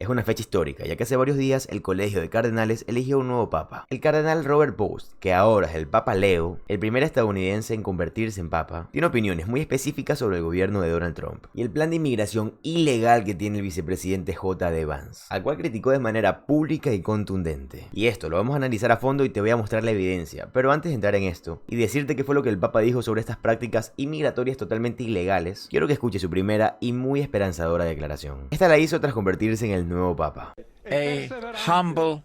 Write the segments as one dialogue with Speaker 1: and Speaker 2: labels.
Speaker 1: Es una fecha histórica, ya que hace varios días el colegio de cardenales eligió un nuevo papa. El cardenal Robert Post, que ahora es el Papa Leo, el primer estadounidense en convertirse en papa, tiene opiniones muy específicas sobre el gobierno de Donald Trump y el plan de inmigración ilegal que tiene el vicepresidente J.D. Vance, al cual criticó de manera pública y contundente. Y esto lo vamos a analizar a fondo y te voy a mostrar la evidencia, pero antes de entrar en esto y decirte qué fue lo que el Papa dijo sobre estas prácticas inmigratorias totalmente ilegales, quiero que escuches su primera y muy esperanzadora declaración. Esta la hizo tras convertirse en el nuevo Papa.
Speaker 2: A humble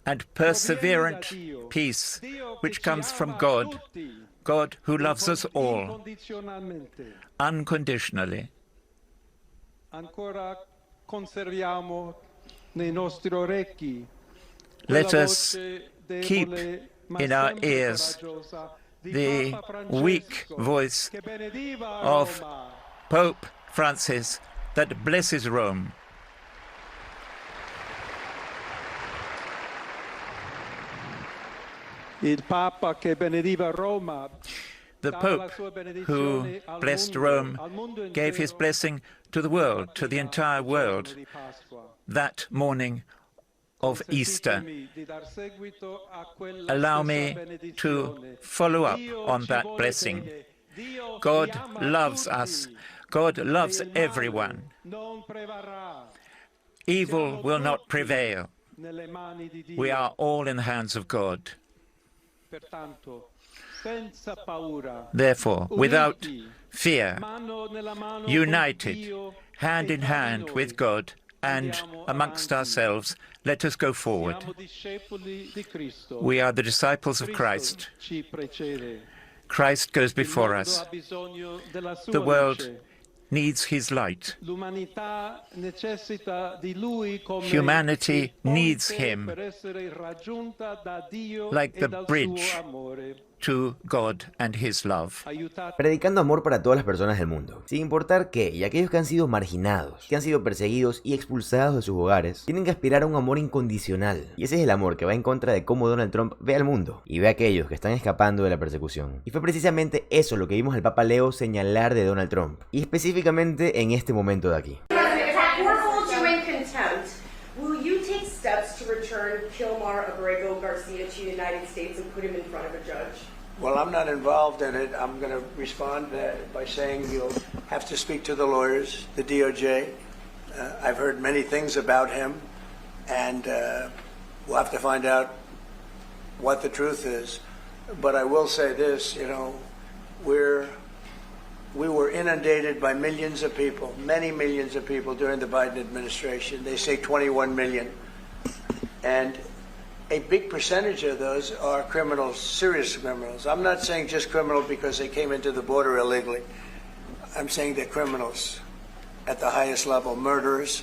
Speaker 2: and perseverant peace which comes from God, God who loves us all unconditionally. Let us keep in our ears the weak voice of Pope Francis that blesses Rome.
Speaker 3: Il Papa che benediva Roma.
Speaker 2: The Pope who blessed Rome gave his blessing to the world, to the entire world, that morning of Easter. Allow me to follow up on that blessing. God loves us. God loves everyone. Evil will not prevail. We are all in the hands of God. Therefore, without fear, united, hand in hand with God and amongst ourselves, let us go forward. We are the disciples of Christ. Christ goes before us. The world needs his light. Humanity needs him like the bridge to God and his love.
Speaker 1: Predicando amor para todas las personas del mundo, sin importar qué, y aquellos que han sido marginados, que han sido perseguidos y expulsados de sus hogares, tienen que aspirar a un amor incondicional. Y ese es el amor que va en contra de cómo Donald Trump ve al mundo y ve a aquellos que están escapando de la persecución. Y fue precisamente eso lo que vimos al Papa Leo señalar de Donald Trump, y específicamente en este momento de aquí.
Speaker 4: Well, I'm not involved in it. I'm going to respond by saying you'll have to speak to the lawyers, the DOJ. I've heard many things about him, and we'll have to find out what the truth is. But I will say this, you know, we were inundated by millions of people, many millions of people during the Biden administration. They say 21 million. And a big percentage of those are criminals, serious criminals. I'm not saying just criminal because they came into the border illegally. I'm saying they're criminals at the highest level, murderers.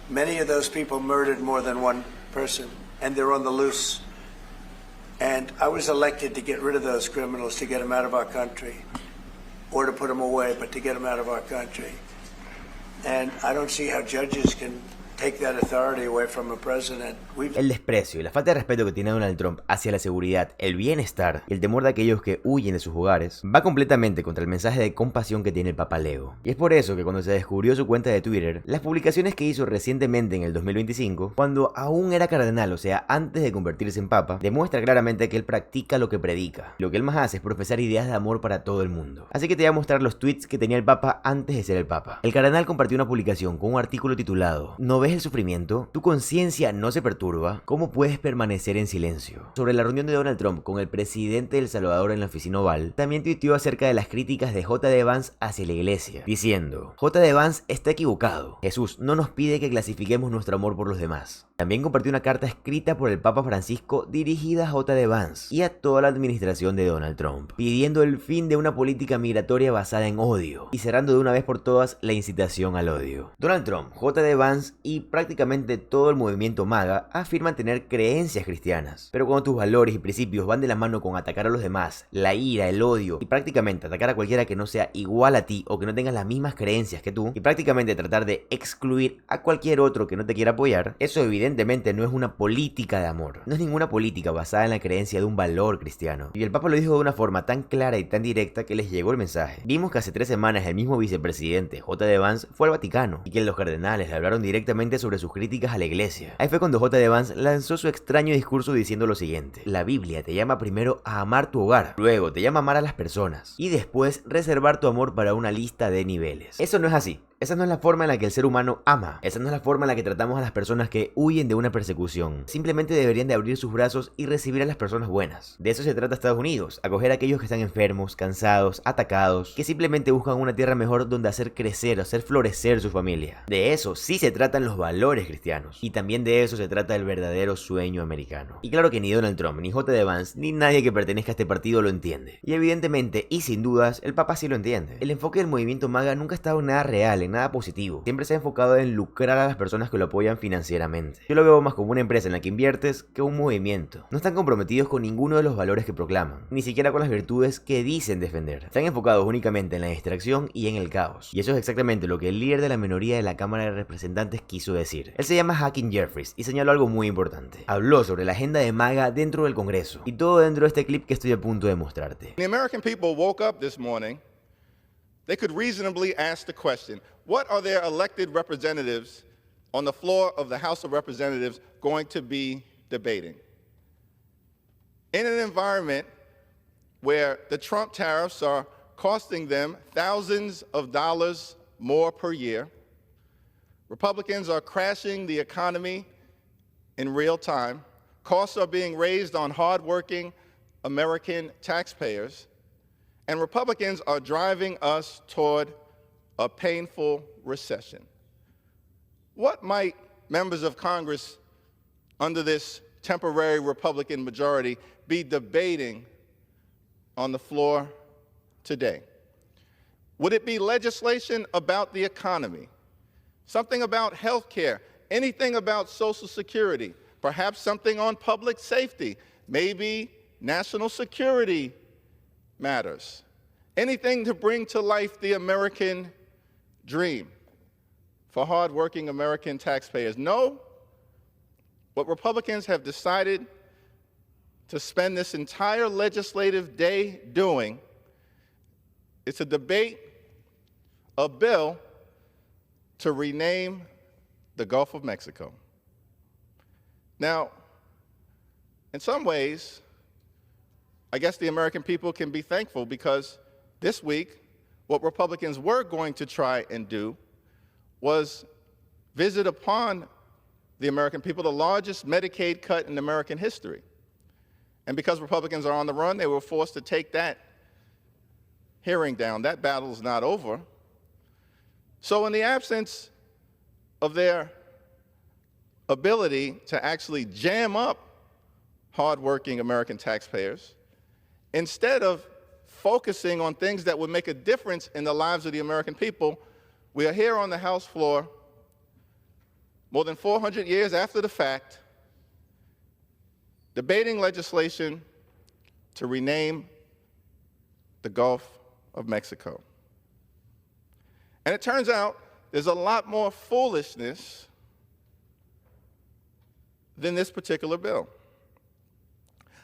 Speaker 4: Many of those people murdered more than one person, and they're on the loose. And I was elected to get rid of those criminals, to get them out of our country, or to put them away, but to get them out of our country. And I don't see how judges can take that authority away from a president.
Speaker 1: El desprecio y la falta de respeto que tiene Donald Trump hacia la seguridad, el bienestar y el temor de aquellos que huyen de sus hogares va completamente contra el mensaje de compasión que tiene el Papa Leo. Y es por eso que cuando se descubrió su cuenta de Twitter, las publicaciones que hizo recientemente en el 2025, cuando aún era cardenal, o sea, antes de convertirse en papa, demuestra claramente que él practica lo que predica. Lo que él más hace es profesar ideas de amor para todo el mundo. Así que te voy a mostrar los tweets que tenía el Papa antes de ser el Papa. El cardenal compartió una publicación con un artículo titulado ¿No ves el sufrimiento? ¿Tu conciencia no se perturba? ¿Cómo puedes permanecer en silencio? Sobre la reunión de Donald Trump con el presidente de El Salvador en la oficina Oval, también tuiteó acerca de las críticas de J.D. Vance hacia la iglesia, diciendo: J.D. Vance está equivocado. Jesús no nos pide que clasifiquemos nuestro amor por los demás. También compartió una carta escrita por el Papa Francisco dirigida a J.D. Vance y a toda la administración de Donald Trump, pidiendo el fin de una política migratoria basada en odio y cerrando de una vez por todas la incitación al odio. Donald Trump, J.D. Vance y prácticamente todo el movimiento MAGA afirman tener creencias cristianas, pero cuando tus valores y principios van de la mano con atacar a los demás, la ira, el odio y prácticamente atacar a cualquiera que no sea igual a ti o que no tenga las mismas creencias que tú y prácticamente tratar de excluir a cualquier otro que no te quiera apoyar, eso evidentemente no es una política de amor, no es ninguna política basada en la creencia de un valor cristiano. Y el Papa lo dijo de una forma tan clara y tan directa que les llegó el mensaje. Vimos que hace 3 semanas el mismo vicepresidente J.D. Vance fue al Vaticano y que los cardenales le hablaron directamente abiertamente sobre sus críticas a la iglesia. Ahí fue cuando J.D. Vance lanzó su extraño discurso diciendo lo siguiente: la Biblia te llama primero a amar tu hogar, luego te llama a amar a las personas, y después reservar tu amor para una lista de niveles. Eso no es así. Esa no es la forma en la que el ser humano ama. Esa no es la forma en la que tratamos a las personas que huyen de una persecución. Simplemente deberían de abrir sus brazos y recibir a las personas buenas. De eso se trata Estados Unidos, acoger a aquellos que están enfermos, cansados, atacados, que simplemente buscan una tierra mejor donde hacer crecer, hacer florecer su familia. De eso sí se tratan los valores cristianos. Y también de eso se trata el verdadero sueño americano. Y claro que ni Donald Trump, ni J.D. Vance, ni nadie que pertenezca a este partido lo entiende. Y evidentemente, y sin dudas, el Papa sí lo entiende. El enfoque del movimiento MAGA nunca ha estado en nada real, en nada positivo. Siempre se ha enfocado en lucrar a las personas que lo apoyan financieramente. Yo lo veo más como una empresa en la que inviertes que un movimiento. No están comprometidos con ninguno de los valores que proclaman, ni siquiera con las virtudes que dicen defender. Están enfocados únicamente en la distracción y en el caos. Y eso es exactamente lo que el líder de la minoría de la Cámara de Representantes quiso decir. Él se llama Hakeem Jeffries y señaló algo muy importante. Habló sobre la agenda de MAGA dentro del Congreso. Y todo dentro de este clip que estoy a punto de mostrarte.
Speaker 5: The American people woke up this morning. They could reasonably ask the question, what are their elected representatives on the floor of the House of Representatives going to be debating? In an environment where the Trump tariffs are costing them thousands of dollars more per year, Republicans are crashing the economy in real time, costs are being raised on hardworking American taxpayers, and Republicans are driving us toward a painful recession. What might members of Congress under this temporary Republican majority be debating on the floor today? Would it be legislation about the economy, something about health care, anything about Social Security, perhaps something on public safety, maybe national security matters, anything to bring to life the American dream for hardworking American taxpayers? No, what Republicans have decided to spend this entire legislative day doing is to debate a bill to rename the Gulf of Mexico. Now, in some ways, I guess the American people can be thankful, because this week, what Republicans were going to try and do was visit upon the American people the largest Medicaid cut in American history. And because Republicans are on the run, they were forced to take that hearing down. That battle is not over. So in the absence of their ability to actually jam up hardworking American taxpayers, instead of focusing on things that would make a difference in the lives of the American people, we are here on the House floor, more than 400 years after the fact, debating legislation to rename the Gulf of Mexico. And it turns out there's a lot more foolishness than this particular bill.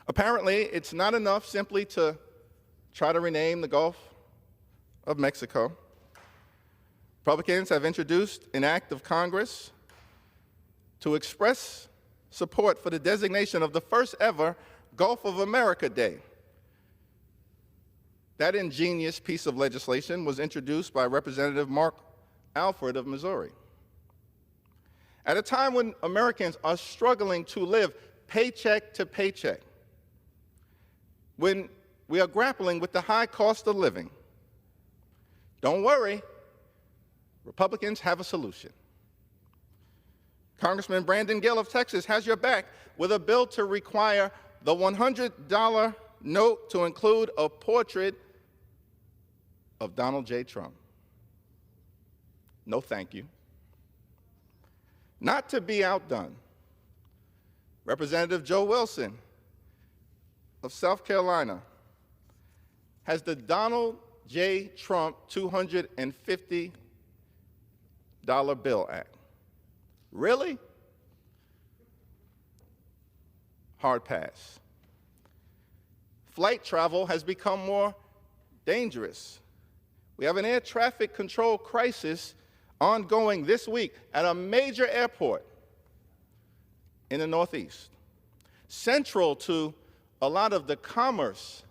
Speaker 5: Apparently, it's not enough simply to try to rename the Gulf of Mexico. Republicans have introduced an act of Congress to express support for the designation of the first ever Gulf of America Day. That ingenious piece of legislation was introduced by Representative Mark Alford of Missouri. At a time when Americans are struggling to live paycheck to paycheck, when we are grappling with the high cost of living, don't worry, Republicans have a solution. Congressman Brandon Gill of Texas has your back with a bill to require the $100 note to include a portrait of Donald J. Trump. No, thank you. Not to be outdone, Representative Joe Wilson of South Carolina has the Donald J. Trump $250 Bill Act. Really? Hard pass. Flight travel has become more dangerous. We have an air traffic control crisis ongoing this week at a major airport in the Northeast, central to a lot of the commerce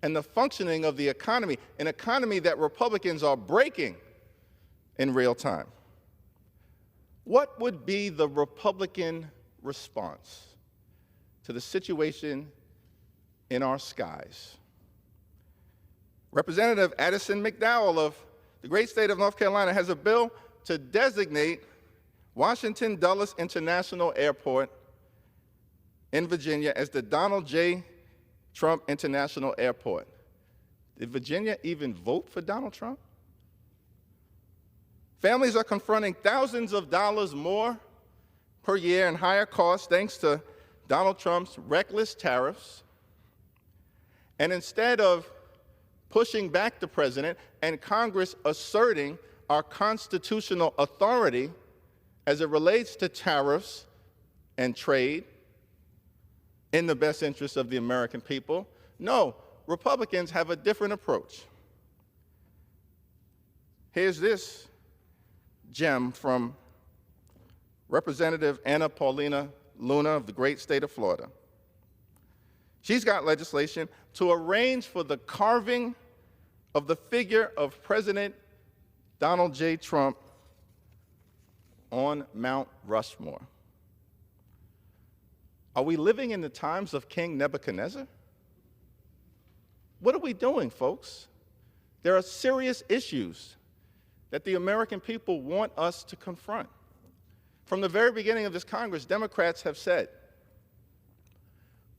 Speaker 5: and the functioning of the economy, an economy that Republicans are breaking in real time. What would be the Republican response to the situation in our skies? Representative Addison McDowell of the great state of North Carolina has a bill to designate Washington Dulles International Airport in Virginia as the Donald J. Trump International Airport. Did Virginia even vote for Donald Trump? Families are confronting thousands of dollars more per year in higher costs thanks to Donald Trump's reckless tariffs. And instead of pushing back the president and Congress asserting our constitutional authority as it relates to tariffs and trade in the best interest of the American people, no, Republicans have a different approach. Here's this gem from Representative Anna Paulina Luna of the great state of Florida. She's got legislation to arrange for the carving of the figure of President Donald J. Trump on Mount Rushmore. Are we living in the times of King Nebuchadnezzar? What are we doing, folks? There are serious issues that the American people want us to confront. From the very beginning of this Congress, Democrats have said,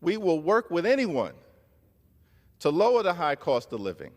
Speaker 5: we will work with anyone to lower the high cost of living,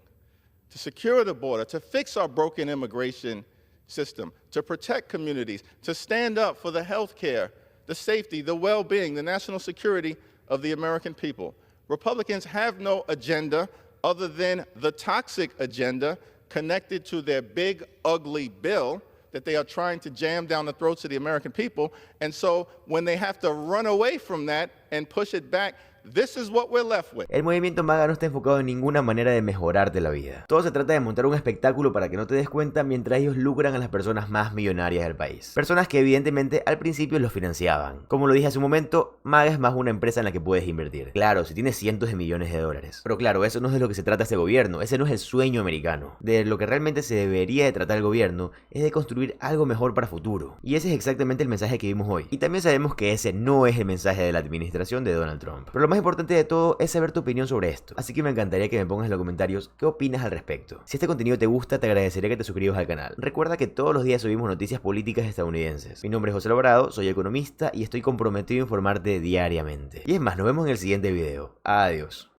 Speaker 5: to secure the border, to fix our broken immigration system, to protect communities, to stand up for the health care, the safety, the well-being, the national security of the American people. Republicans have no agenda other than the toxic agenda connected to their big, ugly bill that they are trying to jam down the throats of the American people. And so when they have to run away from that and push it back, this is what we're left with.
Speaker 1: El movimiento MAGA no está enfocado en ninguna manera de mejorarte la vida. Todo se trata de montar un espectáculo para que no te des cuenta mientras ellos lucran a las personas más millonarias del país. Personas que evidentemente al principio los financiaban. Como lo dije hace un momento, MAGA es más una empresa en la que puedes invertir. Claro, si tienes cientos de millones de dólares. Pero claro, eso no es de lo que se trata este gobierno. Ese no es el sueño americano. De lo que realmente se debería de tratar el gobierno es de construir algo mejor para futuro. Y ese es exactamente el mensaje que vimos hoy. Y también sabemos que ese no es el mensaje de la administración de Donald Trump. Pero lo más importante de todo es saber tu opinión sobre esto, así que me encantaría que me pongas en los comentarios qué opinas al respecto. Si este contenido te gusta, te agradecería que te suscribas al canal. Recuerda que todos los días subimos noticias políticas estadounidenses. Mi nombre es José Alvarado, soy economista y estoy comprometido a informarte diariamente. Y es más, nos vemos en el siguiente video. Adiós.